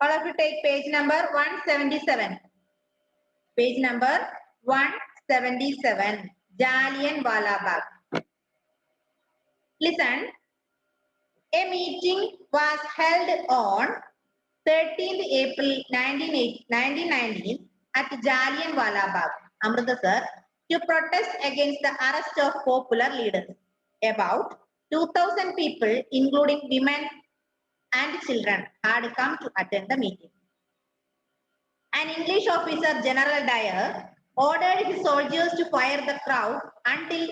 All of you take page number 177. Page number 177. Jallianwala Bagh. Listen. A meeting was held on 13th April 1919 at Jallianwala Bagh, Amritsar, to protest against the arrest of popular leaders. About 2,000 people, including women and children, had come to attend the meeting. An English officer, General Dyer, ordered his soldiers to fire the crowd until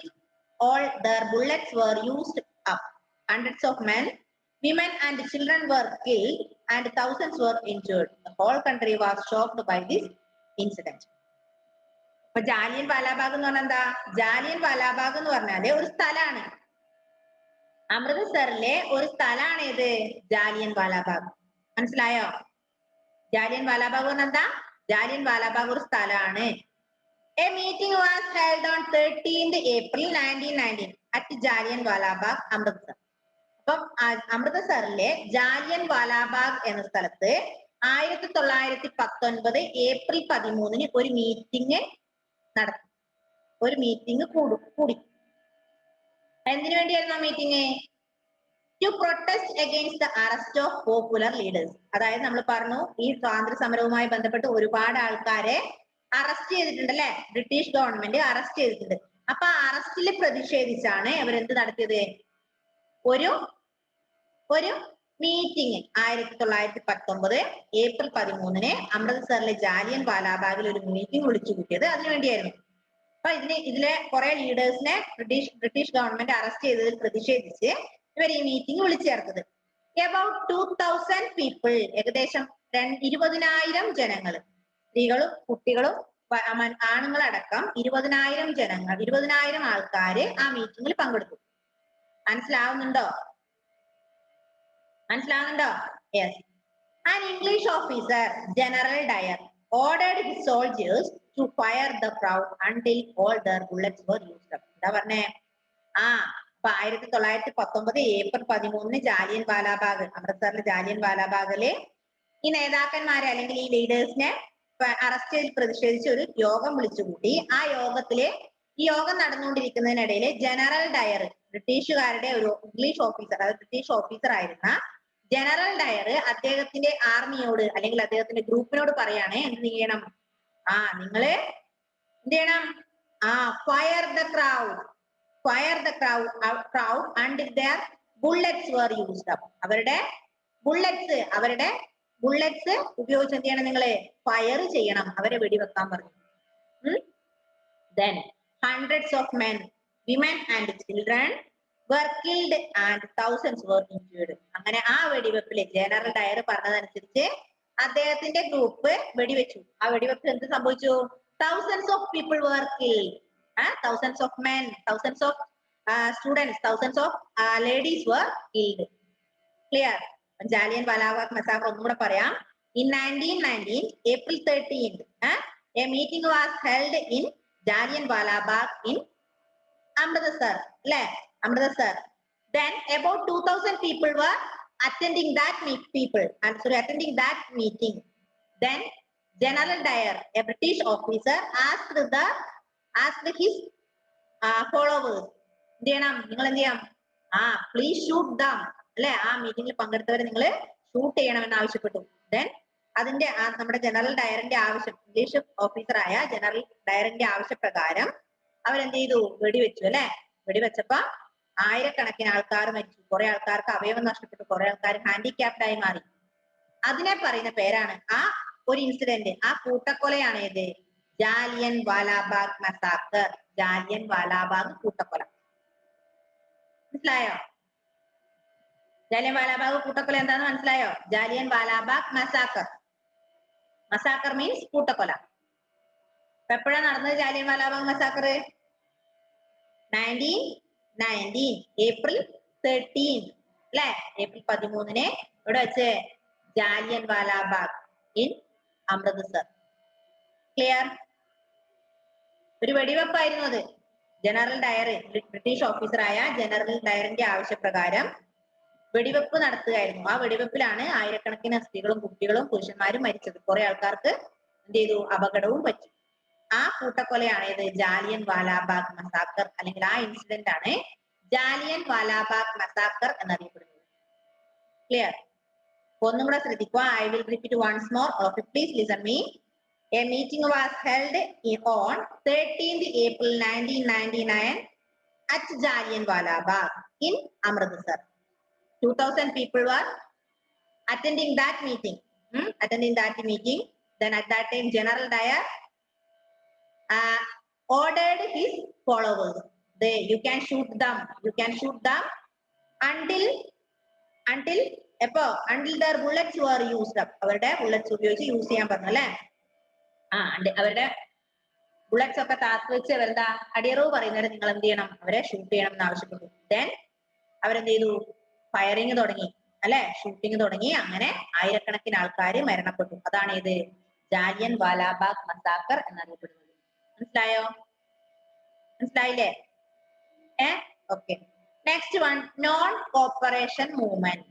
all their bullets were used up. Hundreds of men, women and children were killed and thousands were injured. The whole country was shocked by this incident. ഇപ്പൊ ജാലിയൻ വാലാബാഗ് എന്ന് പറഞ്ഞാൽ എന്താ? ജാലിയൻ വാലാബാഗ് എന്ന് പറഞ്ഞാല് ഒരു സ്ഥലമാണ്. അമൃത്സറിലെ ഒരു സ്ഥലമാണ് ഇത് ജാലിയൻ വാലാബാഗ്. മനസ്സിലായോ? ജാലിയൻ വാലാബാഗ് പറഞ്ഞാൽ എന്താ? ജാലിയൻ വാലാബാഗ് ഒരു സ്ഥലമാണ്. A meeting was held on 13th April 1919 at Jallianwala Bagh, Amritsar. അപ്പം അമൃത്സറിലെ ജാലിയൻ വാലാബാഗ് എന്ന സ്ഥലത്ത് 1919 ഏപ്രിൽ 13 ഒരു മീറ്റിംഗ് നടത്തി. ഒരു മീറ്റിംഗ് കൂടി. എന്തിനു വേണ്ടിയായിരുന്നു ആ meeting? To protest against the arrest of popular leaders. അതായത് നമ്മൾ പറഞ്ഞു ഈ സ്വാതന്ത്ര്യ സമരവുമായി ബന്ധപ്പെട്ട് ഒരുപാട് ആൾക്കാരെ അറസ്റ്റ് ചെയ്തിട്ടുണ്ട് അല്ലെ? ബ്രിട്ടീഷ് ഗവൺമെന്റ് അറസ്റ്റ് ചെയ്തിട്ടുണ്ട്. അപ്പൊ ആ അറസ്റ്റിൽ പ്രതിഷേധിച്ചാണ് അവരെന്ത് നടത്തിയത്? ഒരു മീറ്റിംഗ് 1919 ഏപ്രിൽ 13 അമൃത്സറിലെ ജാലിയൻ വാലാബാഗിൽ ഒരു മീറ്റിംഗ് വിളിച്ചു കൂട്ടിയത് അതിനുവേണ്ടിയായിരുന്നു. അപ്പൊ ഇതിലെ കുറെ ലീഡേഴ്സിനെ ബ്രിട്ടീഷ് ഗവൺമെന്റ് അറസ്റ്റ് ചെയ്തതിൽ പ്രതിഷേധിച്ച് ഇവർ ഈ മീറ്റിംഗ് വിളിച്ചു ചേർത്തത്. About 2,000 people, ഏകദേശം 20,000 ജനങ്ങൾ, സ്ത്രീകളും കുട്ടികളും ആണുങ്ങളടക്കം 20,000 ജനങ്ങൾ, 20,000 ആൾക്കാര് ആ മീറ്റിംഗിൽ പങ്കെടുത്തു. മനസ്സിലാവുന്നുണ്ടോ? Yes. An English officer, General Dyer, ordered his soldiers to fire the crowd until all their bullets were used up. എന്താ പറഞ്ഞേ? 1919 ഏപ്രിൽ 13 ജാലിയൻ വാലാബാഗ്, അമൃത്സറിലെ ജാലിയൻ വാലാബാഗിലെ ഈ നേതാക്കന്മാരെ അല്ലെങ്കിൽ ഈ ലീഡേഴ്സിനെ അറസ്റ്റ് ചെയ്ത് പ്രതിഷേധിച്ച് ഒരു യോഗം വിളിച്ചുകൂട്ടി. ഈ യോഗം നടന്നുകൊണ്ടിരിക്കുന്നതിനിടയിൽ ജനറൽ ഡയർ, ബ്രിട്ടീഷുകാരുടെ ഒരു ഇംഗ്ലീഷ് ഓഫീസർ, അതായത് ബ്രിട്ടീഷ് ഓഫീസർ ആയിരുന്ന ജനറൽ ഡയർ അദ്ദേഹത്തിന്റെ ആർമിയോട് അല്ലെങ്കിൽ അദ്ദേഹത്തിന്റെ ഗ്രൂപ്പിനോട് പറയാണ് എന്ത് ചെയ്യണം? നിങ്ങള് എന്ത് ചെയ്യണം? Fire the crowd until their bullets were used up. അവരുടെ ബുള്ളറ്റ്സ് ഉപയോഗിച്ച് എന്ത് ചെയ്യണം? നിങ്ങള് ഫയർ ചെയ്യണം, അവരെ വെടിവെക്കാൻ പറഞ്ഞു. Then hundreds of men, women and children were killed and thousands were injured. അങ്ങനെ ആ വെടിവെപ്പില് ജനറൽ ഡയർ പറഞ്ഞതനുസരിച്ച് അദ്ദേഹത്തിന്റെ ഗ്രൂപ്പ് വെടിവെച്ചു. ആ വെടിവെപ്പ് എന്ത് സംഭവിച്ചു? Thousands of people were killed. Thousands of men, thousands of students, thousands of ladies were killed. Clear? Jallian Wala Bagh massacre ഒന്നുകൂടെ പറയാം. In 1919 April 13th, a meeting was held in Jallianwala Bagh in Amritsar. Then about 2,000 people were attending that meeting. Then General Dyer, a British officer, asked his followers, നിങ്ങൾ എന്ത് ചെയ്യാം? Please shoot dum, അല്ലെ? ആ മീറ്റിംഗിൽ പങ്കെടുത്തവരെ നിങ്ങൾ shoot ചെയ്യണമെന്ന് ആവശ്യപ്പെട്ടു. Then അതിന്റെ നമ്മുടെ ജനറൽ ഡയറിന്റെ ആവശ്യം, ഇംഗ്ലീഷ് ഓഫീസറായ ജനറൽ ഡയറിന്റെ ആവശ്യപ്രകാരം അവരെന്ത് ചെയ്തു? വെടിവെച്ചു, അല്ലെ? വെടിവെച്ചപ്പോ ആയിരക്കണക്കിന് ആൾക്കാർ മരിച്ചു, കുറെ ആൾക്കാർക്ക് അവയവം നഷ്ടപ്പെട്ടു, കുറെ ആൾക്കാർ ഹാൻഡിക്യാപ്ഡ് ആയി മാറി. അതിനെ പറയുന്ന പേരാണ്, ആ ഒരു ഇൻസിഡന്റ്, ആ കൂട്ടക്കൊലയാണ് ഏത്? ജാലിയൻ വാലാബാഗ് മസാക്കർ. ജാലിയൻ വാലാബാഗ് കൂട്ടക്കൊല. മനസ്സിലായോ? ജാലിയൻ വാലാബാഗ് കൂട്ടക്കൊല എന്താന്ന് മനസ്സിലായോ? ജാലിയൻ വാലാബാഗ് മസാക്കർ മീൻസ് കൂട്ടക്കൊല. എപ്പോഴാണ് നടന്നത് ജാലിയൻ വാലാബാഗ് മസാക്കർ? 1919 ഏപ്രിൽ 13, അല്ലെ? ഏപ്രിൽ 13 ഇവിടെ വെച്ച് ജാലിയൻ വാലാബാഗ് ഇൻ അമൃത്സർ. ക്ലിയർ? ഒരു വെടിവെപ്പായിരുന്നു അത്. ജനറൽ ഡയർ, ബ്രിട്ടീഷ് ഓഫീസറായ ജനറൽ ഡയറിന്റെ ആവശ്യപ്രകാരം വെടിവെപ്പ് നടത്തുകയായിരുന്നു. ആ വെടിവെപ്പിലാണ് ആയിരക്കണക്കിന് സ്ത്രീകളും കുട്ടികളും പുരുഷന്മാരും മരിച്ചത്. കുറെ ആൾക്കാർക്ക് എന്ത് ചെയ്തു, അപകടവും പറ്റി. ആ കൂട്ടക്കൊലയാണ് ഇത് ജാലിയൻ വാലാബാഗ് മസാക്കർ, അല്ലെങ്കിൽ ആ ഇൻസിഡന്റ് ആണ് ജാലിയൻ വാലാബാഗ് മസാക്കർ എന്നറിയപ്പെടുന്നത്. ക്ലിയർ? ഒന്നും കൂടെ ശ്രദ്ധിക്കുക. I will repeat once more. Okay, please listen me. A meeting was held on 13th April 1999 at Jallianwala Bagh in Amritsar. 2000 people were attending that meeting. Then at that time, General Dyer ordered his followers. You can shoot them until their bullets were used up. അവരുടെ bullets ഉപയോഗിച്ച് use ചെയ്യാൻ പറഞ്ഞു അല്ലേ? അവരുടെ bullets ഒക്കെ താത്ത് വെച്ച് അവരുടെ അടിയറവ് പറയുന്നവരെ നിങ്ങൾ എന്ത് ചെയ്യണം, അവരെ ഷൂട്ട് ചെയ്യണം എന്ന് ആവശ്യപ്പെട്ടു. ദെൻ അവരെന്ത് ചെയ്തു, ഫയറിങ് തുടങ്ങി അല്ലെ, ഷൂട്ടിങ് തുടങ്ങി. അങ്ങനെ ആയിരക്കണക്കിന് ആൾക്കാർ മരണപ്പെട്ടു. അതാണ് ഇത് ജാലിയൻ വാലാബാഗ് മസാക്കർ എന്നറിയപ്പെടുന്നത്. മനസ്സിലായില്ലേ? Okay. Next one, non cooperation movement.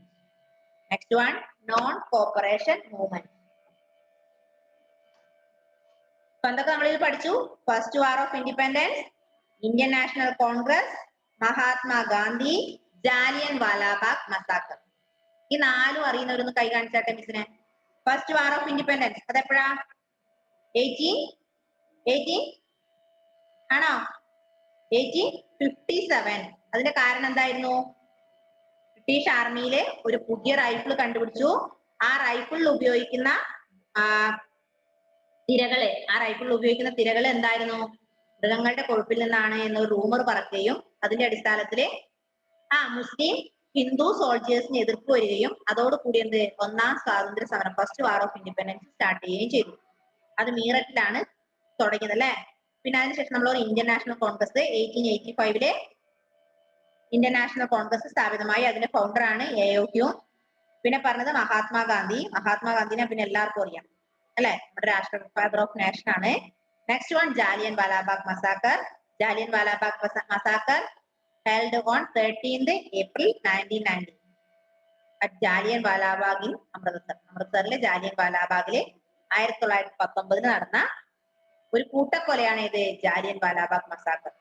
എന്തൊക്കെ നമ്മൾ ഇത് പഠിച്ചു? First war of independence, Indian National Congress, Mahatma Gandhi, Jallian Walabagh massacre. ഈ 4 അറിയുന്നവരൊന്ന് കൈ കാണിച്ചാട്ടെ മിസ്സിനെ. First war of independence അതെപ്പോഴാ? 18 ആണോ? 1857. അതിന്റെ കാരണം എന്തായിരുന്നു? ബ്രിട്ടീഷ് ആർമിയിലെ ഒരു പുതിയ റൈഫിൾ കണ്ടുപിടിച്ചു. ആ റൈഫിളിൽ ഉപയോഗിക്കുന്ന തിരകള് എന്തായിരുന്നു? മൃഗങ്ങളുടെ കൊഴുപ്പിൽ നിന്നാണ് എന്നൊരു റൂമർ പറക്കുകയും അതിന്റെ അടിസ്ഥാനത്തില് മുസ്ലിം ഹിന്ദു സോൾജേഴ്സിന് എതിർപ്പ് വരികയും അതോടുകൂടി എന്ത്, ഒന്നാം സ്വാതന്ത്ര്യ സമരം, first war of independence start ചെയ്യുകയും ചെയ്തു. അത് മീററ്റിലാണ് തുടങ്ങിയത് അല്ലെ. പിന്നെ അതിനുശേഷം നമ്മൾ Indian National Congress 1885 Indian National Congress സ്ഥാപിതമായി. അതിന്റെ ഫൗണ്ടറാണ് AOQ. പിന്നെ പറഞ്ഞത് മഹാത്മാഗാന്ധിനെ പിന്നെ എല്ലാവർക്കും അറിയാം അല്ലെ, നമ്മുടെ രാഷ്ട്ര ഫാദർ ഓഫ് നേഷൻ ആണ്. Next one, Jallian Walabagh massacre. held on 13th April 1990 at Jallian Walabagh in അമൃത്സറിലെ ജാലിയൻ വാലാബാഗില് 1919 നടന്ന ഒരു കൂട്ടക്കൊലയാണ് ഇത് ജാലിയൻ വാലാബാഗ് മസാക്കർ.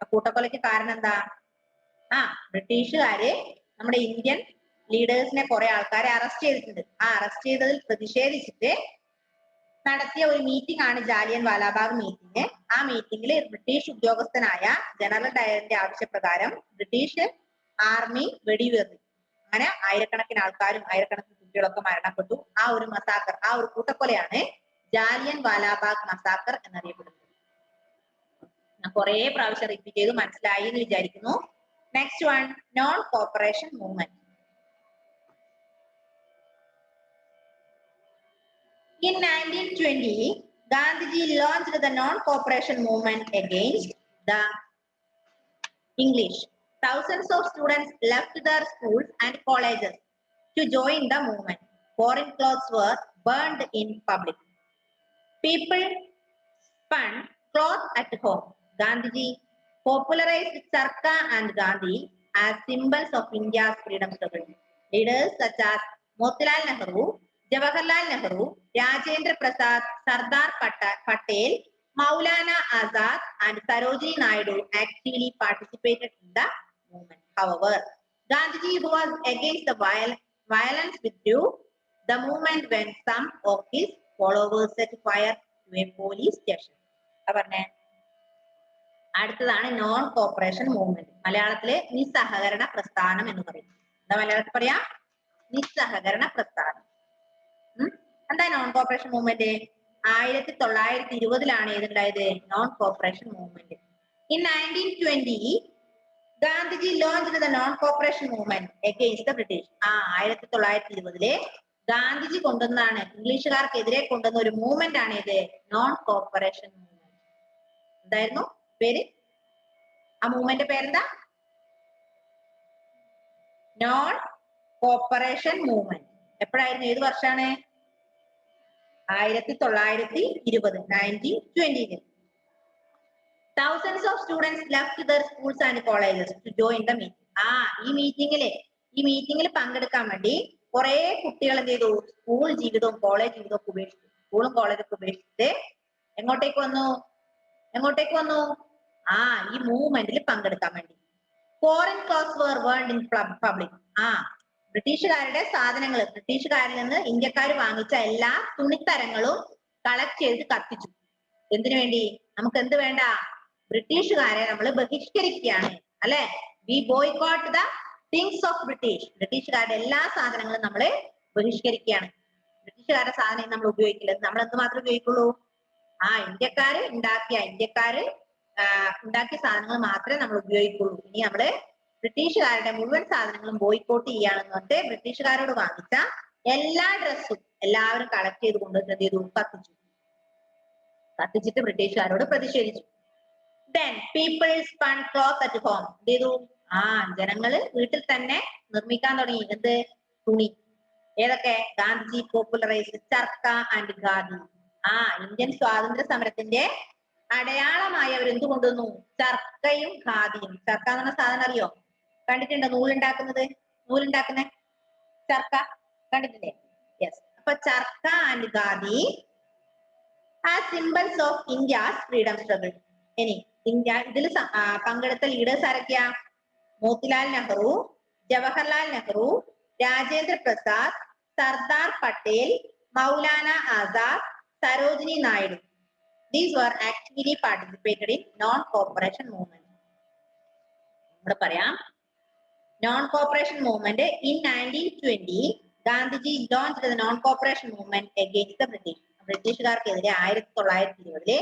ആ കൂട്ടക്കൊലയ്ക്ക് കാരണം എന്താ? ബ്രിട്ടീഷുകാര് നമ്മുടെ ഇന്ത്യൻ ലീഡേഴ്സിനെ കുറെ ആൾക്കാരെ അറസ്റ്റ് ചെയ്തിട്ടുണ്ട്. ആ അറസ്റ്റ് ചെയ്തതിൽ പ്രതിഷേധിച്ചിട്ട് നടത്തിയ ഒരു മീറ്റിംഗ് ആണ് ജാലിയൻ വാലാബാഗ് മീറ്റിംഗ്. ആ മീറ്റിംഗിൽ ബ്രിട്ടീഷ് ഉദ്യോഗസ്ഥനായ ജനറൽ ഡയറിന്റെ ആവശ്യപ്രകാരം ബ്രിട്ടീഷ് ആർമി വെടിയുതിർന്നു. അങ്ങനെ ആയിരക്കണക്കിന് ആൾക്കാരും ആയിരക്കണക്കിന് കുട്ടികളൊക്കെ മരണപ്പെട്ടു. ആ ഒരു മസാക്കർ, ആ ഒരു കൂട്ടക്കൊലയാണ് ജാലിയൻ വാലാബാഗ് മസാക്കർ എന്നറിയപ്പെടുന്നത്. ഞാൻ കുറെ പ്രാവശ്യം റിപ്പീറ്റ് ചെയ്തു, മനസ്സിലായി എന്ന് വിചാരിക്കുന്നു. Next one, non cooperation movement. In 1920, Gandhiji launched the non-cooperation movement against the English. Thousands of students left their schools and colleges to join the movement. Foreign clothes were burned in public. People spun cloth at home. Gandhiji popularized Charkha and Gandhi as symbols of India's freedom struggle. Leaders such as Motilal Nehru, Jawaharlal Nehru, Rajendra Prasad, Sardar Patel, Maulana Azad and Sarojini Naidu actively participated in the movement. However, Gandhiji, who was against the violence, withdrew the movement when some of his followers set fire to a police station. അടുത്തതാണ് non cooperation movement. മലയാളത്തിലെ നിസ്സഹകരണ പ്രസ്ഥാനം എന്ന് പറയും. എന്താ മലയാളത്തിൽ പറയാ? നിസ്സഹകരണ പ്രസ്ഥാനം. എന്താ നോൺ കോപ്പറേഷൻ മൂവ്മെന്റ്? 1920 ഇതുണ്ടായത് non cooperation movement. In 1920, Gandhiji launched the non-cooperation movement against the British. 1920 Gandhiji കൊണ്ടുവന്നാണ്, ഇംഗ്ലീഷുകാർക്കെതിരെ കൊണ്ടുവന്ന ഒരു മൂവ്മെന്റ് ആണ് ഇത് നോൺ കോപ്പറേഷൻ മൂവ്മെന്റ്. എന്തായിരുന്നു പേര്? ആ മൂവ്മെന്റ് പേരെന്താ? Non cooperation movement. എപ്പോഴായിരുന്നു? ഏത് വർഷമാണ്? 1920, 1920. Thousands of students left their schools and colleges to join the meeting. ഈ മീറ്റിംഗില് ഈ മീറ്റിംഗിൽ പങ്കെടുക്കാൻ വേണ്ടി കുറെ കുട്ടികൾ എന്ത് ചെയ്തു? സ്കൂൾ ജീവിതവും കോളേജ് ജീവിതവും ഒക്കെ ഉപേക്ഷിച്ചു. സ്കൂളും കോളേജും ഒക്കെ ഉപേക്ഷിച്ചിട്ട് എങ്ങോട്ടേക്ക് വന്നു? എങ്ങോട്ടേക്ക് വന്നു? ആ, ഈ മൂവ്മെന്റിൽ പങ്കെടുക്കാൻ വേണ്ടി. Foreign clothes were burned in public. ആ, ബ്രിട്ടീഷുകാരുടെ സാധനങ്ങൾ, ബ്രിട്ടീഷുകാരിൽ നിന്ന് ഇന്ത്യക്കാർ വാങ്ങിച്ച എല്ലാ തുണിത്തരങ്ങളും കളക്ട് ചെയ്ത് കത്തിച്ചു. എന്തിനു വേണ്ടി? നമുക്ക് എന്ത് വേണ്ട? ബ്രിട്ടീഷുകാരെ നമ്മൾ ബഹിഷ്കരിക്കുകയാണ്, അല്ലെ? We boycott the things of British. ബ്രിട്ടീഷുകാരുടെ എല്ലാ സാധനങ്ങളും നമ്മൾ ബഹിഷ്കരിക്കുകയാണ്. ബ്രിട്ടീഷുകാരുടെ സാധനം നമ്മൾ ഉപയോഗിക്കില്ല. നമ്മൾ എന്ത് മാത്രമേ ഉപയോഗിക്കുള്ളൂ? ആ, ഇന്ത്യക്കാര് ഉണ്ടാക്കിയ സാധനങ്ങൾ മാത്രമേ നമ്മൾ ഉപയോഗിക്കുള്ളൂ. ഇനി നമ്മള് ബ്രിട്ടീഷുകാരുടെ മുഴുവൻ സാധനങ്ങളും ബോയ്ക്കോട്ട് ചെയ്യാണെന്ന് പറഞ്ഞിട്ട് ബ്രിട്ടീഷുകാരോട് വാങ്ങിച്ച എല്ലാ ഡ്രസ്സും എല്ലാവരും കളക്ട് ചെയ്ത് കൊണ്ടുവന്ന് എന്ത് ചെയ്തു? കത്തിച്ചു. കത്തിച്ചിട്ട് ബ്രിട്ടീഷുകാരോട് പ്രതിഷേധിച്ചു. Then people spun cloth at home. എന്ത് ചെയ്തു? ആ, ജനങ്ങള് വീട്ടിൽ തന്നെ നിർമ്മിക്കാൻ തുടങ്ങി. എന്ത്? തുണി. ഏതൊക്കെ? Gandhiji popularised charkha and khadi. ആ, ഇന്ത്യൻ സ്വാതന്ത്ര്യ സമരത്തിന്റെ അടയാളമായി അവർ എന്ത് കൊണ്ടുവന്നു? ചർക്കയും ഖാദിയും. ചർക്ക എന്ന് പറഞ്ഞ സാധനം അറിയോ? കണ്ടിട്ടുണ്ടോ? നൂലുണ്ടാക്കുന്ന ചർക്ക കണ്ടിട്ടില്ലേ? യെസ്. അപ്പൊ charkha and khadi as symbols of India's freedom struggle. ഇനി ഇതിൽ പങ്കെടുത്ത ലീഡേഴ്സ് ആരൊക്കെയാ? Motilal Nehru, Jawaharlal Nehru, Rajendra Prasad, Sardar Patel, Maulana Azad, Sarojini Naidu. These were actively participated in non-cooperation movement. ഇവിടെ പറയാം, non-cooperation movement in 1920 Gandhiji launched the non-cooperation movement against the British. ബ്രിട്ടീഷുകാർക്കെതിരെ 1920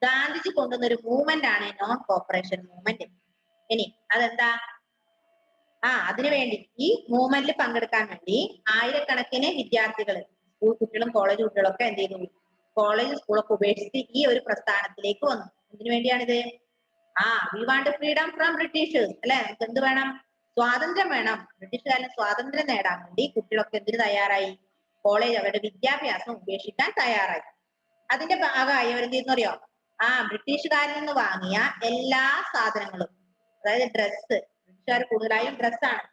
ഗാന്ധിജി കൊണ്ടുവന്ന ഒരു മൂവ്മെന്റ് ആണ് നോൺ കോപ്പറേഷൻ മൂവ്മെന്റ്. ഇനി അതെന്താ? അതിനുവേണ്ടി ഈ മൂവ്മെന്റിൽ പങ്കെടുക്കാൻ വേണ്ടി ആയിരക്കണക്കിന് വിദ്യാർത്ഥികൾ, സ്കൂൾ കുട്ടികളും കോളേജ് കുട്ടികളും ഒക്കെ എന്ത് ചെയ്തു? കോളേജ് സ്കൂളൊക്കെ ഉപേക്ഷിച്ച് ഈ ഒരു പ്രസ്ഥാനത്തിലേക്ക് വന്നു. എന്തിനു വേണ്ടിയാണിത്? We want freedom from Britishers, അല്ലെ? നമുക്ക് എന്ത് വേണം? സ്വാതന്ത്ര്യം വേണം. ബ്രിട്ടീഷുകാരന് സ്വാതന്ത്ര്യം നേടാൻ വേണ്ടി കുട്ടികളൊക്കെ എന്തിനു തയ്യാറായി? കോളേജ് അവരുടെ വിദ്യാഭ്യാസം ഉപേക്ഷിക്കാൻ തയ്യാറായി. അതിന്റെ ഭാഗമായി അവരെന്ത് ചെയ്യുന്നു അറിയോ? ബ്രിട്ടീഷുകാരിൽ നിന്ന് വാങ്ങിയ എല്ലാ സാധനങ്ങളും, അതായത് ഡ്രസ്സ്, ബ്രിട്ടീഷുകാർ കൂടുതലായും ഡ്രസ്സാണ്,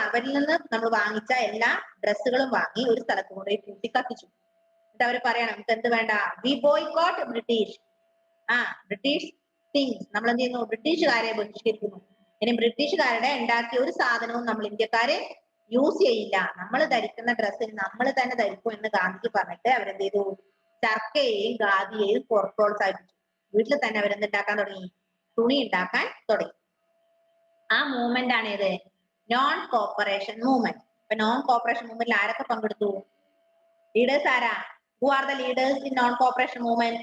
അവരിൽ നിന്ന് നമ്മൾ വാങ്ങിച്ച എല്ലാ ഡ്രസ്സുകളും വാങ്ങി ഒരു സ്ഥലത്ത് കൊണ്ടുപോയി കൂട്ടി കത്തിച്ചു. എന്നിട്ട് അവർ പറയണം, നമുക്ക് എന്ത് വേണ്ട? We boycott British. British things. നമ്മൾ എന്ത് ചെയ്യുന്നു? ബ്രിട്ടീഷുകാരെ ബഹിഷ്കരിക്കുന്നു. ഇനി ബ്രിട്ടീഷുകാരുടെ ഉണ്ടാക്കിയ ഒരു സാധനവും നമ്മൾ ഇന്ത്യക്കാര് യൂസ് ചെയ്യില്ല, നമ്മൾ ധരിക്കുന്ന ഡ്രസ്സിന് നമ്മൾ തന്നെ ധരിക്കും എന്ന് ഗാന്ധിജി പറഞ്ഞിട്ട് അവരെന്ത് ചെയ്തു? ചർക്കയെയും ഖാദിയെയും പ്രോത്സാഹിപ്പിച്ചു. വീട്ടിൽ തന്നെ അവരെന്തുണ്ടാക്കാൻ തുടങ്ങി? തുണി ഉണ്ടാക്കാൻ തുടങ്ങി. ആ മൂവ്മെന്റ് ആണ് ഇത്? Non cooperation movement. അപ്പൊ നോൺ കോപ്പറേഷൻ മൂവ്മെന്റിൽ ആരൊക്കെ പങ്കെടുത്തു? ലീഡേഴ്സ് ആരാ? Who are the leaders in non-cooperation movement?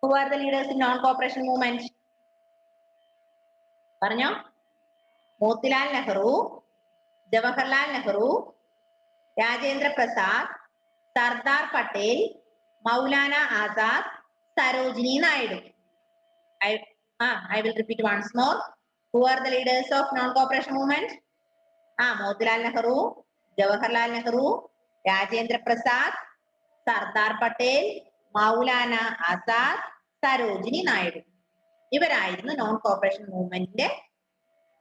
Who are the leaders in non-cooperation movement? പറഞ്ഞോ. Motilal Nehru, Jawaharlal Nehru, Rajendra Prasad, Sardar Patel, Maulana Azad, Sarojini Naidu. I will repeat once more. Who are the leaders of non-cooperation movement? Motilal Nehru, Jawaharlal Nehru, Rajendra Prasad, Sardar Patel, Maulana Azad, Sarojini Naidu. ഇവരായിരുന്നു non corporation മൂവ്മെന്റിന്റെ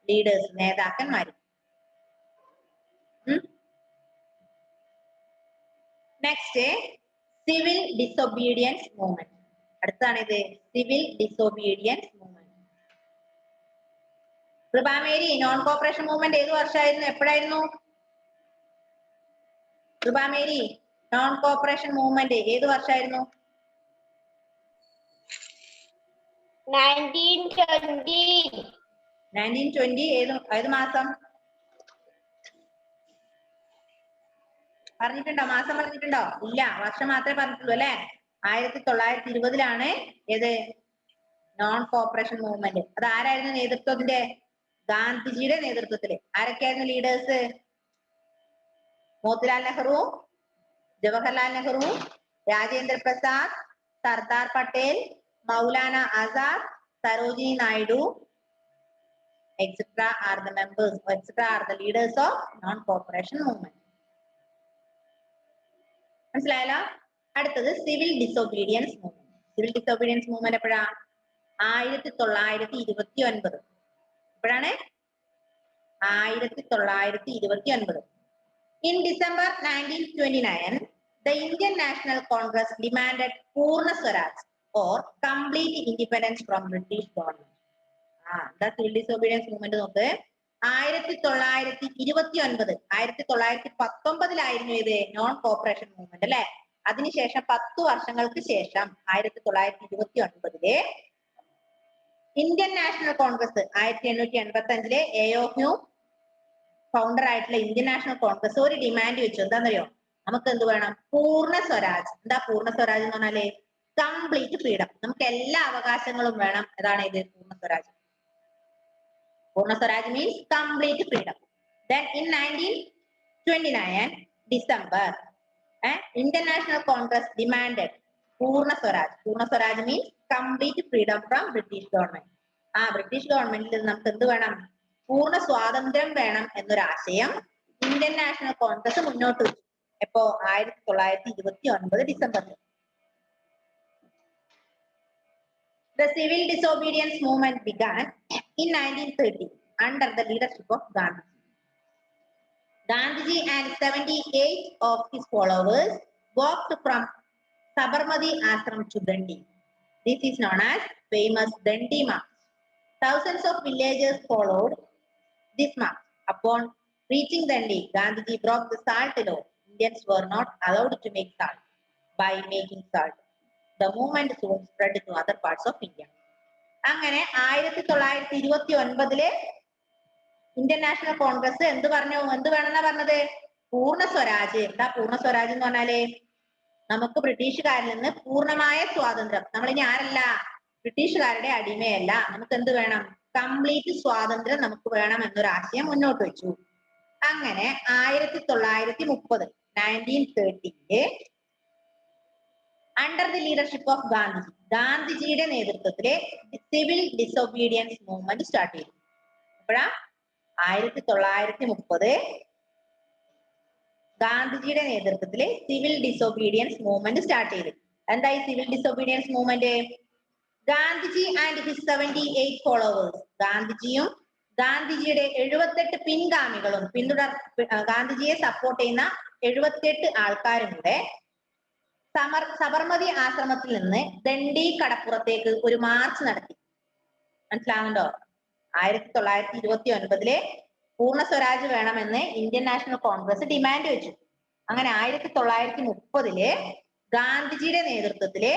leaders, നേതാക്കന്മാര്. Next, civil disobedience movement. അടുത്താണ് ഇത് civil disobedience movement. കൃപാമേരി, non cooperation movement ഏത് വർഷമായിരുന്നു? എപ്പോഴായിരുന്നു? കൃപാമേരി, non cooperation movement ഏത് വർഷമായിരുന്നു? 1920. ഏത് മാസം പറഞ്ഞിട്ടുണ്ടോ? മാസം പറഞ്ഞിട്ടുണ്ടോ? ഇല്ല, വർഷം മാത്രമേ പറഞ്ഞിട്ടുള്ളൂ, അല്ലെ? 1920 ഏത് നോൺ കോപ്പറേഷൻ മൂവ്മെന്റ്. അത് ആരായിരുന്നു നേതൃത്വത്തിന്റെ? ഗാന്ധിജിയുടെ നേതൃത്വത്തില്. ആരൊക്കെയായിരുന്നു leaders? Motilal Nehru, Jawaharlal Nehru, Rajendra Prasad, Sardar Patel, Maulana Azad, Sarojini Naidu, etc. are the members, etc. are the leaders of non-cooperation movement. മനസ്സിലായല്ലോ? അടുത്തത് civil disobedience movement. Civil disobedience movement എപ്പോഴാ? 1929. എപ്പോഴാണ്? 1929. In December 1929, the Indian National Congress demanded Purna Swaraj or complete independence from British government. The civil disobedience movement നോക്ക്. 1929, 1919 ഇത് non cooperation movement അല്ലെ. അതിനുശേഷം 10 വർഷങ്ങൾക്ക് ശേഷം 1929 Indian National Congress 1885 AOHU founder ആയിട്ടുള്ള Indian National Congress ഒരു ഡിമാൻഡ് വെച്ചു. എന്താണെന്നറിയോ? നമുക്ക് എന്ത് വേണം? പൂർണ്ണ സ്വരാജ്. എന്താ പൂർണ്ണ സ്വരാജ് എന്ന് പറഞ്ഞാല്? Complete freedom. നമുക്ക് എല്ലാ അവകാശങ്ങളും വേണം. അതാണ് ഇത് പൂർണ്ണ സ്വരാജ്. പൂർണ്ണ Swaraj means complete freedom. Then in 1929 December, Indian National Congress demanded പൂർണ്ണ സ്വരാജ്. പൂർണ്ണ Swaraj means complete freedom from British government. British ഗവൺമെന്റിൽ നിന്ന് നമുക്ക് എന്ത് വേണം? പൂർണ്ണ സ്വാതന്ത്ര്യം വേണം എന്നൊരാശയം ഇന്ത്യൻ നാഷണൽ കോൺഗ്രസ് മുന്നോട്ട് വെച്ചു. എപ്പോ? 1929 ഡിസംബറിൽ. The civil disobedience movement began in 1930 under the leadership of Gandhi. Gandhiji and 78 of his followers walked from Sabarmati Ashram to Dandi. This is known as famous Dandi March. Thousands of villagers followed this march. Upon reaching Dandi, Gandhiji broke the salt law. Indians were not allowed to make salt. By making salt, the movement soon spread to other parts of India. അങ്ങനെ 1929 Indian National Congress എന്ത് പറഞ്ഞു? എന്ത് വേണമെന്നാ പറഞ്ഞത്? പൂർണ്ണ സ്വരാജ്. എന്താ പൂർണ്ണ സ്വരാജ് എന്ന് പറഞ്ഞാല്? നമുക്ക് ബ്രിട്ടീഷുകാരിൽ നിന്ന് പൂർണ്ണമായ സ്വാതന്ത്ര്യം. നമ്മളിനി ആരല്ല? ബ്രിട്ടീഷുകാരുടെ അടിമയല്ല. നമുക്ക് എന്ത് വേണം? കംപ്ലീറ്റ് സ്വാതന്ത്ര്യം നമുക്ക് വേണം എന്നൊരാശയം മുന്നോട്ട് വെച്ചു. അങ്ങനെ 1930 1930 under the leadership of Gandhiji, ഗാന്ധിജിയുടെ നേതൃത്വത്തിലെ സിവിൽ ഡിസൊബീഡിയൻസ് മൂവ്മെന്റ് സ്റ്റാർട്ട് ചെയ്തു. അപ്പോഴാ 1930 ഗാന്ധിജിയുടെ നേതൃത്വത്തില് സിവിൽ ഡിസൊബീഡിയൻസ് മൂവ്മെന്റ് സ്റ്റാർട്ട് ചെയ്തു. എന്തായി civil disobedience movement? Gandhiji and his 78 followers, ഗാന്ധിജിയും ഗാന്ധിജിയുടെ 78 പിൻഗാമികളും ഗാന്ധിജിയെ സപ്പോർട്ട് ചെയ്യുന്ന 78 ആൾക്കാരും കൂടെ സബർമതി ആശ്രമത്തിൽ നിന്ന് ദണ്ഡി കടപ്പുറത്തേക്ക് ഒരു മാർച്ച് നടത്തി. മനസ്സിലാകുന്നുണ്ടോ? 1929 പൂർണ്ണ സ്വരാജ് വേണമെന്ന് ഇന്ത്യൻ നാഷണൽ കോൺഗ്രസ് ഡിമാൻഡ് വെച്ചു. അങ്ങനെ 1930 ഗാന്ധിജിയുടെ നേതൃത്വത്തില്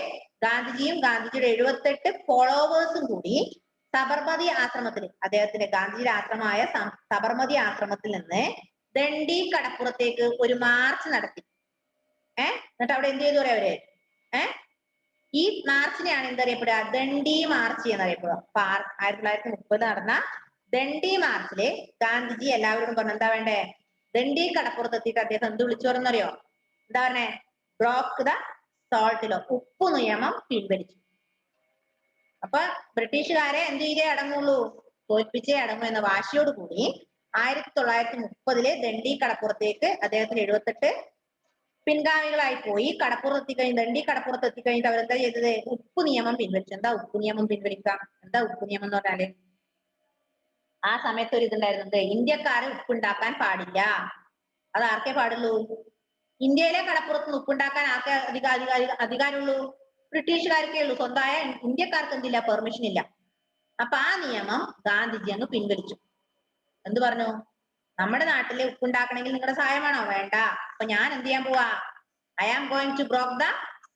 ഗാന്ധിജിയും ഗാന്ധിജിയുടെ 78 ഫോളോവേഴ്സും കൂടി സബർമതി ആശ്രമത്തിൽ, അദ്ദേഹത്തിന്റെ ഗാന്ധിജിയുടെ ആശ്രമമായ സബർമതി ആശ്രമത്തിൽ നിന്ന് ദണ്ഡി കടപ്പുറത്തേക്ക് ഒരു മാർച്ച് നടത്തി. എന്നിട്ട് അവിടെ എന്ത് ചെയ്തു പറയാ അവര്? ഈ മാർച്ചിനെയാണ് എന്തറിയപ്പെടുക? ദണ്ഡി മാർച്ച് എന്നറിയപ്പെടുക. അപ്പൊ 1930 നടന്ന ദണ്ഡി മാർച്ചില് ഗാന്ധിജി എല്ലാവരോടും പറഞ്ഞു എന്താ വേണ്ടേ? ദണ്ഡി കടപ്പുറത്തെത്തിയിട്ട് അദ്ദേഹം എന്ത് വിളിച്ചു പറഞ്ഞറിയോ? എന്താ പറഞ്ഞേ? ബ്രോക്ക് ദ സോൾട്ട് ലോ, ഉപ്പു നിയമം പിൻവലിച്ചു. അപ്പൊ ബ്രിട്ടീഷുകാരെ എന്ത് ചെയ്തേ അടങ്ങുള്ളൂ? തോൽപ്പിച്ചേ അടങ്ങൂ എന്ന വാശിയോട് കൂടി 1930 ദണ്ഡി കടപ്പുറത്തേക്ക് അദ്ദേഹത്തിന് 78 പിൻഗാമികളായി പോയി. ദണ്ഡി കടപ്പുറത്ത് എത്തിക്കഴിഞ്ഞിട്ട് അവരെന്താ ചെയ്തത്? ഉപ്പു നിയമം പിൻവലിച്ചു. എന്താ ഉപ്പു നിയമം പിൻവലിക്കാം? എന്താ ഉപ്പു നിയമം എന്ന് പറഞ്ഞാല്? ആ സമയത്ത് ഒരു ഇതുണ്ടായിരുന്നത്, ഇന്ത്യക്കാരെ ഉപ്പുണ്ടാക്കാൻ പാടില്ല. അത് ആർക്കേ പാടുള്ളൂ? ഇന്ത്യയിലെ കടപ്പുറത്ത് നിന്ന് ഉപ്പുണ്ടാക്കാൻ ആർക്കെ അധികാരമുള്ളൂ? ബ്രിട്ടീഷുകാർക്കേ ഉള്ളൂ. സ്വന്തമായ ഇന്ത്യക്കാർക്ക് എന്തില്ല? പെർമിഷൻ ഇല്ല. അപ്പൊ ആ നിയമം ഗാന്ധിജി അങ്ങ് പിൻവലിച്ചു. എന്ത് പറഞ്ഞു? നമ്മുടെ നാട്ടില് ഉപ്പുണ്ടാക്കണമെങ്കിൽ നിങ്ങളുടെ സഹായം വേണോ? വേണ്ട. അപ്പൊ ഞാൻ എന്ത് ചെയ്യാൻ പോവാ? I am going to broke the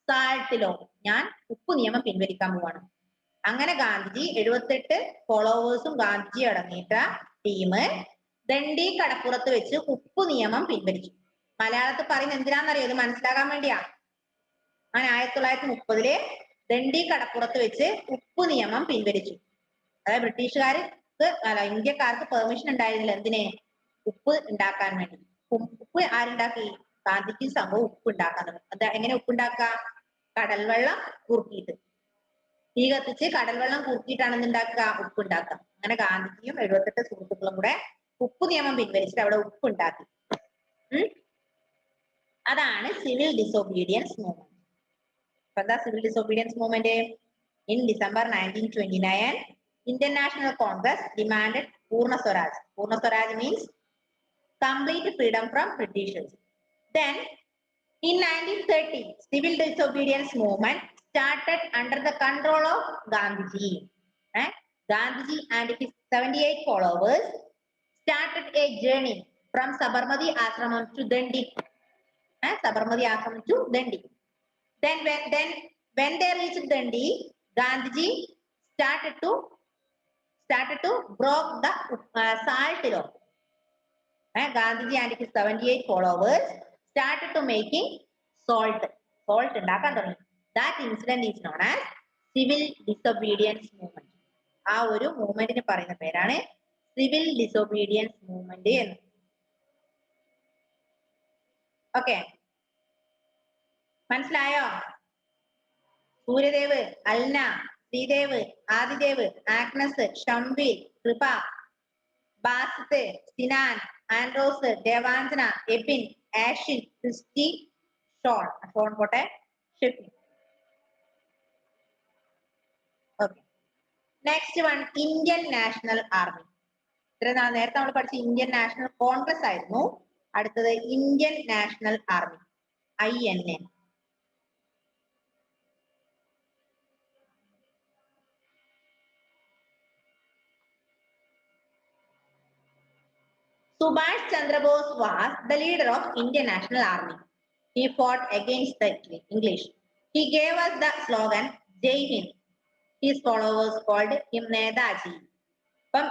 salt law, ഞാൻ ഉപ്പു നിയമം പിൻവലിക്കാൻ പോവാണ്. അങ്ങനെ ഗാന്ധിജി 78 ഫോളോവേഴ്സും ഗാന്ധിജി അടങ്ങിയിട്ട ടീം ദണ്ഡി കടപ്പുറത്ത് വെച്ച് ഉപ്പു നിയമം പിൻവലിച്ചു. മലയാളത്തിൽ പറയുന്നത് എന്തിനാന്നറിയോ? ഇത് മനസ്സിലാകാൻ വേണ്ടിയാ. അങ്ങനെ 1930 ദണ്ഡി കടപ്പുറത്ത് വെച്ച് ഉപ്പു നിയമം പിൻവലിച്ചു. അതായത് ബ്രിട്ടീഷുകാർക്ക് ഇന്ത്യക്കാർക്ക് പെർമിഷൻ ഉണ്ടായിരുന്നില്ല എന്തിനെ? ഉപ്പ് ഉണ്ടാക്കാൻ വേണ്ടി. ഉപ്പ് ആരുണ്ടാക്കി? ഗാന്ധിജി സംഭവം ഉപ്പ് ഉണ്ടാക്കാൻ. എന്താ എങ്ങനെ ഉപ്പുണ്ടാക്ക? കടൽ വെള്ളം കുറുക്കിയിട്ട്, തീ കത്തിച്ച് കടൽ വെള്ളം കുറുക്കിയിട്ടാണ് എന്തുണ്ടാക്കുക? ഉപ്പ് ഉണ്ടാക്കുക. അങ്ങനെ ഗാന്ധിജിയും 78 സുഹൃത്തുക്കളും കൂടെ ഉപ്പ് നിയമം പിൻവലിച്ചിട്ട് അവിടെ ഉപ്പ് ഉണ്ടാക്കി. അതാണ് സിവിൽ ഡിസൊബീഡിയൻസ് മൂവ്മെന്റ്. അപ്പൊ എന്താ civil disobedience movement? In December 1929, Indian National Congress demanded Purna Swaraj. Purna Swaraj means complete freedom from Britishers. Then, in 1930, civil disobedience movement started under the control of Gandhiji. Gandhiji and his 78 followers started a journey from Sabarmati Ashramam to Dandi. Sabarmati Ashramam to Dandi. Then when they reached Dandi, Gandhiji started to broke the salt law. Gandhiji and his 78 followers started to making salt. That incident is known as civil disobedience movement. ആ ഒരു മൂവ്മെന്റിന് പറയുന്ന പേരാണ് civil disobedience movement എന്ന്. Okay, മനസ്സിലായോ? Suryadev, Alna, Sreedev, Adidev, Agnes, ഷംവീർ, കൃപ, Basith, Sinan, Andros, Devanjana, Ebin, Ashin, Christy, Sean പോട്ടെ, Shefi. Okay, next one Indian national army. നേരത്തെ നമ്മൾ പഠിച്ച ഇന്ത്യൻ നാഷണൽ കോൺഗ്രസ് ആയിരുന്നു. അടുത്തത് Indian national army, INA. Subhash Chandra Bose was the leader of Indian National Army. He fought against the English. He gave us the slogan Jai Hind. His followers called him Netaji. അപ്പം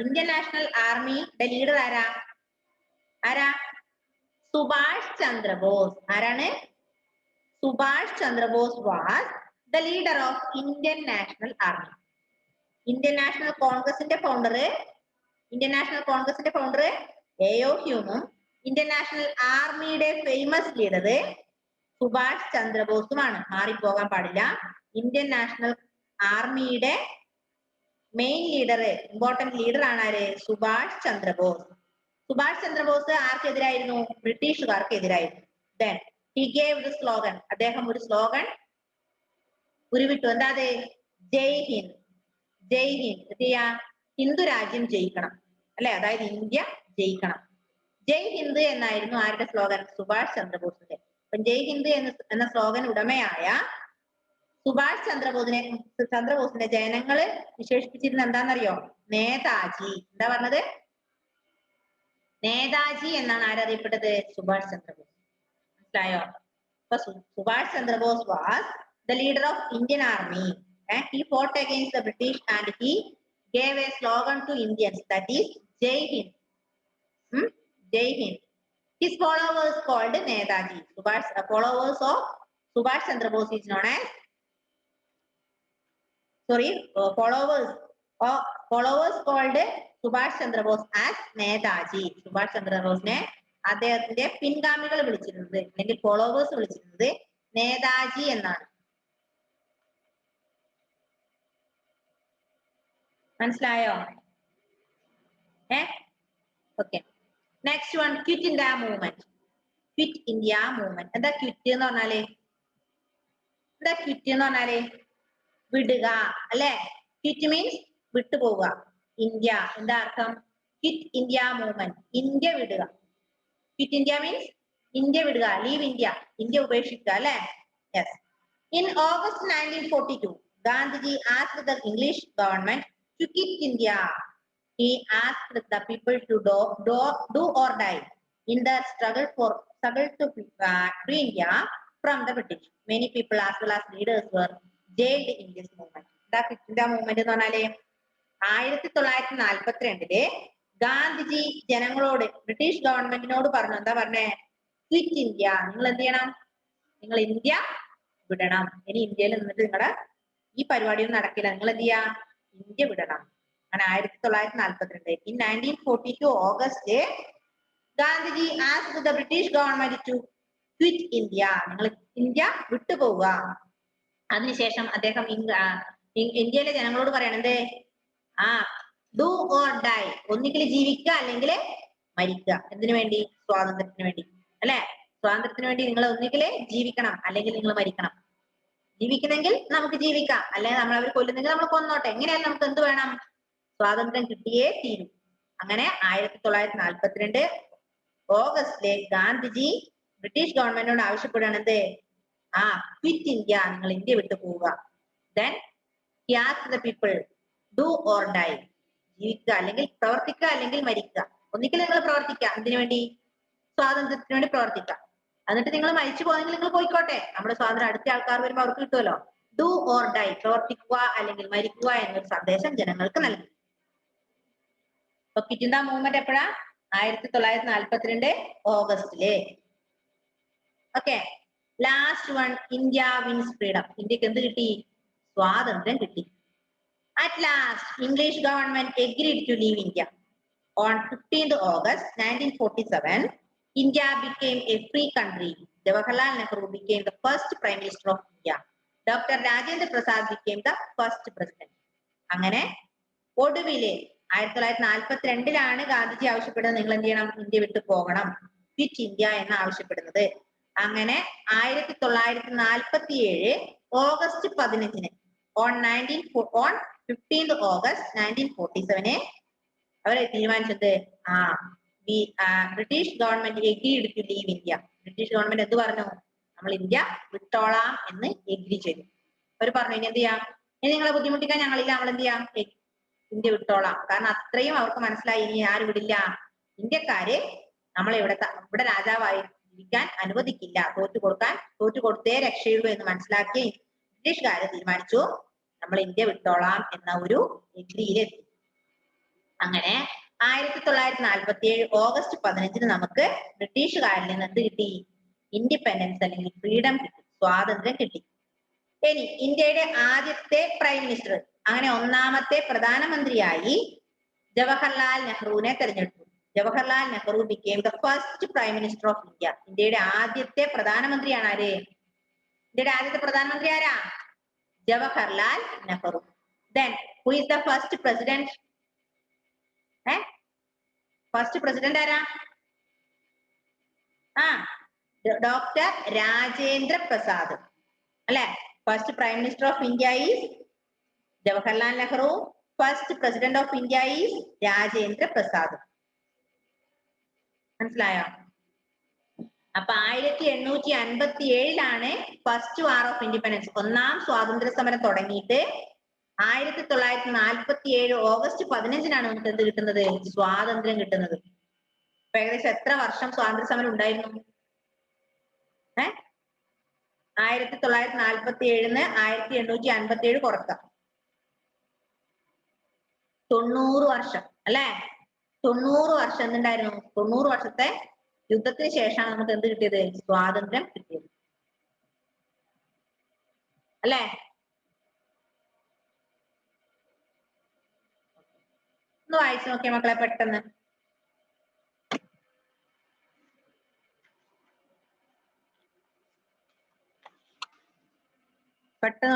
Indian national ആർമിയുടെ leader ആരാ? സുഭാഷ് ചന്ദ്രബോസ്. ആരാണ്? Subhash Chandrabose was the leader of Indian national army. Indian national കോൺഗ്രസിന്റെ founder AO ഹ്യൂമും Indian national ആർമിയുടെ famous leader Subhash ചന്ദ്രബോസുമാണ്. മാറിപ്പോകാൻ പാടില്ല. Indian national ആർമിയുടെ main leader, important leader ആണ് ആര്? Subhash Chandrabose. Subhash Chandrabose ആർക്കെതിരായിരുന്നു? ബ്രിട്ടീഷുകാർക്കെതിരായിരുന്നു. Then he gave the slogan. അദ്ദേഹം ഒരു സ്ലോഗൻ ഉരുവിട്ടു. എന്താ അത്? ജയ് ഹിന്ദ്. ജയ് ഹിന്ദ്. എന്ത് ചെയ്യാ? ഹിന്ദു രാജ്യം ജയിക്കണം അല്ലെ, അതായത് ഇന്ത്യ ജയിക്കണം. ജയ് ഹിന്ദ് എന്നായിരുന്നു ആരുടെ സ്ലോഗൻ? സുഭാഷ് ചന്ദ്രബോസിന്റെ. അപ്പം ജയ് ഹിന്ദ് എന്ന സ്ലോഗൻ ഉടമയായ സുഭാഷ് ചന്ദ്രബോസിനെ ജനങ്ങള് വിശേഷിപ്പിച്ചിരുന്ന എന്താണെന്നറിയോ? നേതാജി. എന്താ പറഞ്ഞത്? നേതാജി എന്നാണ് ആരറിയപ്പെട്ടത്? സുഭാഷ് ചന്ദ്രബോസ്. മനസ്സിലായോ? അപ്പൊ Subhash Chandrabose was the leader of Indian army. He fought against the British and he gave a slogan to Indians, that is Jai Hind. Jai Hind. His followers called Netaji. Followers of Subhash Chandra Bose is known as followers called Subhash Chandra Bose as Netaji. Subhash Chandra Bose അദ്ദേഹത്തിന്റെ പിൻഗാമികൾ വിളിച്ചിരുന്നത് അല്ലെങ്കിൽ followers വിളിച്ചിരുന്നത് നേതാജി എന്നാണ്. മനസ്സിലായോ? Okay, next one quit India movement. Quit India movement എന്താ? Quit എന്ന് പറഞ്ഞാല് വിടുക അല്ലെ? Quit means വിട്ടുപോവുക. ഇന്ത്യ എന്താ അർത്ഥം? ക്വിറ്റ് ഇന്ത്യ മൂവ്മെന്റ്, ഇന്ത്യ വിടുക. ക്വിറ്റ് ഇന്ത്യ മീൻസ് ഇന്ത്യ വിടുക, ലീവ് ഇന്ത്യ, ഇന്ത്യ ഉപേക്ഷിക്കുക അല്ലെ? Yes. In August 1942 Gandhiji asked the English government to quit India. He asked the people to do or die in the struggle to free India from the British. Many people as well as leaders were jailed in this movement. The Quit India movement എന്ന് പറഞ്ഞാല് 1942 ഗാന്ധിജി ജനങ്ങളോട്, British ഗവൺമെന്റിനോട് പറഞ്ഞു. എന്താ പറഞ്ഞേ? Quit India. നിങ്ങൾ എന്ത് ചെയ്യണം? നിങ്ങൾ ഇന്ത്യ വിടണം. ഇനി ഇന്ത്യയിൽ നിന്നിട്ട് നിങ്ങളുടെ ഈ പരിപാടിയൊന്നും നടക്കില്ല. നിങ്ങൾ എന്ത് ചെയ്യാ? ഇന്ത്യ വിടണം. അങ്ങനെ 1942 in 1942 August Gandhiji asked the British government to quit India. നിങ്ങൾ ഇന്ത്യ വിട്ടുപോവുക. അതിനുശേഷം അദ്ദേഹം ഇന്ത്യയിലെ ജനങ്ങളോട് പറയണത് ഡു ഓർ ഡൈ, ഒന്നുകിൽ ജീവിക്കുക അല്ലെങ്കിൽ മരിക്കുക. എന്തിനു വേണ്ടി? സ്വാതന്ത്ര്യത്തിന് വേണ്ടി അല്ലെ? സ്വാതന്ത്ര്യത്തിന് വേണ്ടി നിങ്ങൾ ഒന്നുകിൽ ജീവിക്കണം അല്ലെങ്കിൽ നിങ്ങൾ മരിക്കണം. ജീവിക്കുന്നെങ്കിൽ നമുക്ക് ജീവിക്കാം, അല്ലെങ്കിൽ നമ്മൾ അവർ കൊല്ലുന്നെങ്കിൽ നമ്മൾ കൊന്നോട്ടെ, എങ്ങനെയാലും നമുക്ക് എന്ത് വേണം? സ്വാതന്ത്ര്യം കിട്ടിയേ തീരും. അങ്ങനെ 1942 ഓഗസ്റ്റിലെ ഗാന്ധിജി ബ്രിട്ടീഷ് ഗവൺമെന്റിനോട് ആവശ്യപ്പെടുകയാണെന്ത്? ക്വിറ്റ് ഇന്ത്യ, നിങ്ങൾ ഇന്ത്യ വിട്ടു പോവുക. Then he asked the people, do or die, ജീവിക്കുക അല്ലെങ്കിൽ പ്രവർത്തിക്കുക അല്ലെങ്കിൽ മരിക്കുക. ഒന്നിക്കൽ നിങ്ങൾ പ്രവർത്തിക്കുക, എന്തിനു വേണ്ടി? സ്വാതന്ത്ര്യത്തിന് വേണ്ടി പ്രവർത്തിക്കുക. എന്നിട്ട് നിങ്ങൾ മരിച്ചു പോകുന്നെങ്കിൽ നിങ്ങൾ പോയിക്കോട്ടെ, നമ്മുടെ സ്വാതന്ത്ര്യം അടുത്ത ആൾക്കാർ വരുമ്പോൾ അവർക്ക് കിട്ടുമല്ലോ. ഡു ഓർ ഡൈ, പ്രവർത്തിക്കുക അല്ലെങ്കിൽ മരിക്കുക എന്നൊരു സന്ദേശം ജനങ്ങൾക്ക് നൽകി. അപ്പൊ ക്വിറ്റ് ഇന്ത്യ മൂവ്മെന്റ് എപ്പോഴാ? 1942 ഓഗസ്റ്റില്. Okay, last one, India wins freedom. ഇന്ത്യക്ക് എന്ത് കിട്ടി? സ്വാതന്ത്ര്യം കിട്ടി. At last English government agreed to leave India. On 15th August 1947, India became a free country. Jawaharlal Nehru became the first Prime Minister of India. Dr. Rajendra Prasad became the first President. അങ്ങനെ ഒടുവില് 1942 ഗാന്ധിജി ആവശ്യപ്പെടുന്നത് നിങ്ങൾ എന്ത് ചെയ്യണം? India വിട്ടു പോകണം, quit India എന്ന് ആവശ്യപ്പെടുന്നത്. അങ്ങനെ 1947 ഓഗസ്റ്റ് 15 on 15th August 1947 അവരെ തീരുമാനിച്ചത് British government agreed to leave India. British government എന്ത് പറഞ്ഞു? നമ്മൾ ഇന്ത്യ വിട്ടോളാം എന്ന് എഗ്രി ചെയ്തു. അവർ പറഞ്ഞു ഇനി എന്ത് ചെയ്യാം, ഇനി നിങ്ങളെ ബുദ്ധിമുട്ടിക്കാൻ ഞങ്ങളില്ല, നമ്മൾ എന്ത് ചെയ്യാം, ഇന്ത്യ വിട്ടോളാം. കാരണം അത്രയും അവർക്ക് മനസ്സിലായി, ഇനി ആര് വിടില്ല, ഇന്ത്യക്കാര് നമ്മളെ ഇവിടെ രാജാവായി ജീവിക്കാൻ അനുവദിക്കില്ല, തോറ്റു കൊടുത്തേ രക്ഷയുള്ളൂ എന്ന് മനസ്സിലാക്കി ബ്രിട്ടീഷുകാര് തീരുമാനിച്ചു നമ്മൾ ഇന്ത്യ വിട്ടോളാം എന്ന ഒരു എഗ്രിയിലെത്തി. അങ്ങനെ 1947 ഓഗസ്റ്റ് 15 നമുക്ക് ബ്രിട്ടീഷുകാരിൽ നിന്ന് എന്ത് കിട്ടി? ഇൻഡിപെൻഡൻസ് അല്ലെങ്കിൽ ഫ്രീഡം കിട്ടി, സ്വാതന്ത്ര്യം കിട്ടി. ഇനി ഇന്ത്യയുടെ ആദ്യത്തെ പ്രൈം മിനിസ്റ്റർ, അങ്ങനെ ഒന്നാമത്തെ പ്രധാനമന്ത്രിയായി ജവഹർലാൽ നെഹ്റുവിനെ തെരഞ്ഞെടുത്തു. Jawaharlal Nehru became the first prime minister of India. ഇന്ത്യയുടെ ആദ്യത്തെ പ്രധാനമന്ത്രിയാണ് ആര്? ഇന്ത്യയുടെ ആദ്യത്തെ പ്രധാനമന്ത്രി ആരാ? Jawaharlal Nehru. Then who is the first president? First president ആരാ? ഡോക്ടർ രാജേന്ദ്ര പ്രസാദ് അല്ലെ. First prime minister of India is Jawaharlal Nehru. First president of India is Rajendra Prasad. മനസ്സിലായോ? അപ്പൊ 1857 ഫസ്റ്റ് വാർ ഓഫ് ഇൻഡിപെൻഡൻസ്, ഒന്നാം സ്വാതന്ത്ര്യ സമരം തുടങ്ങിയിട്ട് 1947 ഓഗസ്റ്റ് 15 നമുക്ക് എന്ത് കിട്ടുന്നത്? സ്വാതന്ത്ര്യം കിട്ടുന്നത്. അപ്പൊ ഏകദേശം എത്ര വർഷം സ്വാതന്ത്ര്യ സമരം ഉണ്ടായിരുന്നു? 1947 1857 കുറക്കാം, 90 വർഷം അല്ലെ. 90 വർഷം എന്തുണ്ടായിരുന്നു? 90 വർഷത്തെ യുദ്ധത്തിന് ശേഷമാണ് നമുക്ക് എന്ത് കിട്ടിയത്? സ്വാതന്ത്ര്യം കിട്ടിയത് അല്ലെ. ഒന്ന് വായിച്ചു നോക്കിയ മക്കളെ, പെട്ടെന്ന്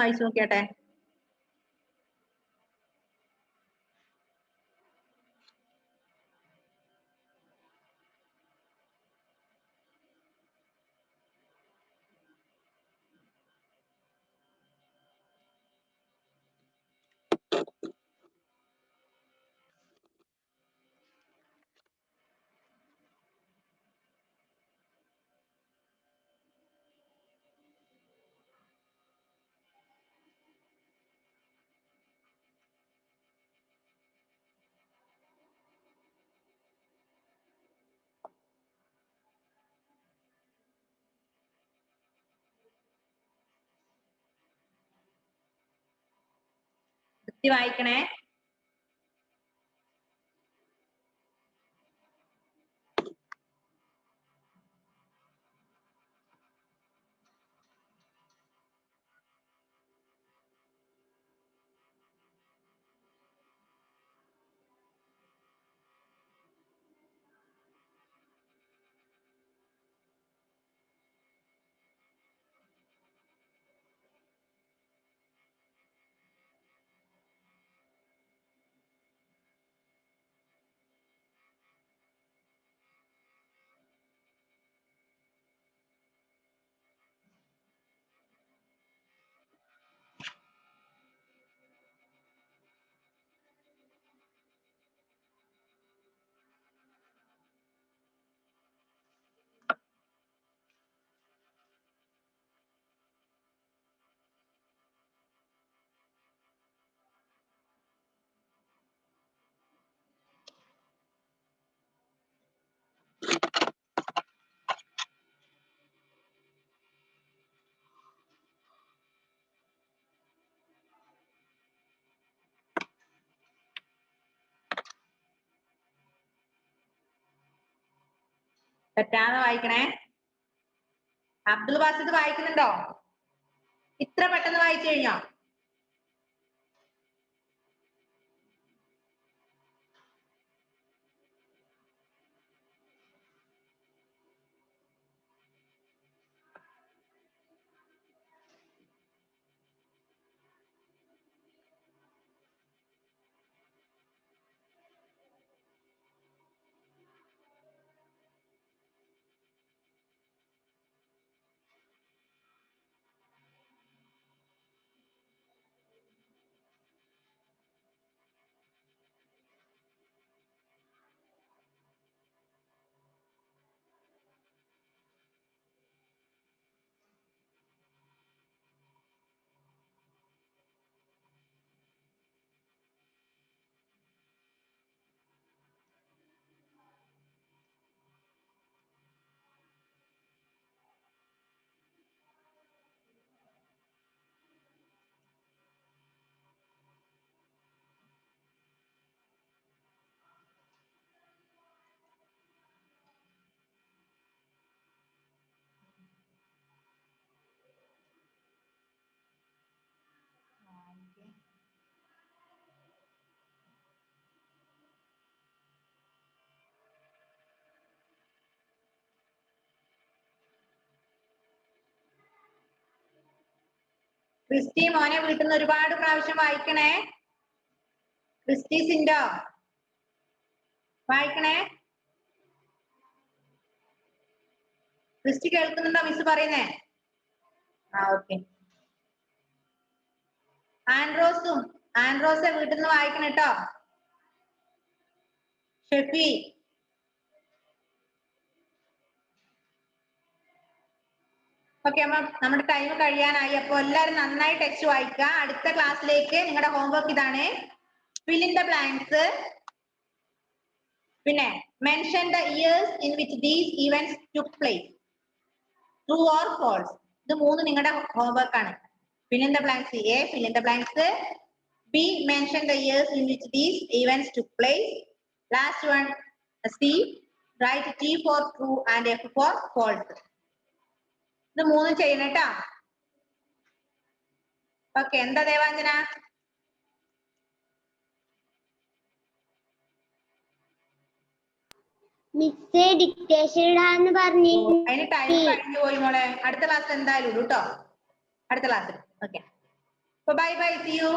വായിച്ചു നോക്കിയാട്ടെ. വായിക്കണേ. തെറ്റാന്ന് വായിക്കണേ. അബ്ദുൾ ബാസിദ് വായിക്കുന്നുണ്ടോ? ഇത്ര പെട്ടെന്ന് വായിച്ചു കഴിഞ്ഞോ? ക്രിസ്റ്റി മോനെ വീട്ടിൽ നിന്ന് ഒരുപാട് പ്രാവശ്യം വായിക്കണേ. ക്രിസ്റ്റി സിൻഡോ വായിക്കണേ. ക്രിസ്റ്റി കേൾക്കുന്നുണ്ടോ മിസ് പറയുന്നേ? ഓക്കെ. ആൻഡ്രോസെ വീട്ടിൽ നിന്ന് വായിക്കണം കേട്ടോ. ഷെഫി ഓക്കെ. അമ്മ നമ്മുടെ ടൈം കഴിയാനായി. അപ്പൊ എല്ലാവരും നന്നായി ടെക്സ്റ്റ് വായിക്കുക. അടുത്ത ക്ലാസ്സിലേക്ക് നിങ്ങളുടെ ഹോംവർക്ക് ഇതാണ്. fill in the blanks. പിന്നെ mention the years in which these events took place. True or false. ഇത് മൂന്ന് നിങ്ങളുടെ ഹോംവർക്ക് ആണ്. fill in the blanks. A, fill in the blanks. B, mention the years in which these events took place. Last one, C, write T for true and F for false. ഇത് മൂന്നും ചെയ്യണം കേട്ടാ. Okay. എന്താ ദേവാഞ്ജന? മിസ്സേ dictation ഇടാന്ന് പറഞ്ഞു. അതിന് time കഴിഞ്ഞു പോയി മോളെ. അടുത്ത ക്ലാസ് എന്തായാലും ഇടൂ കേട്ടോ. അടുത്ത ക്ലാസ്സിൽ. Okay. Bye bye. See U.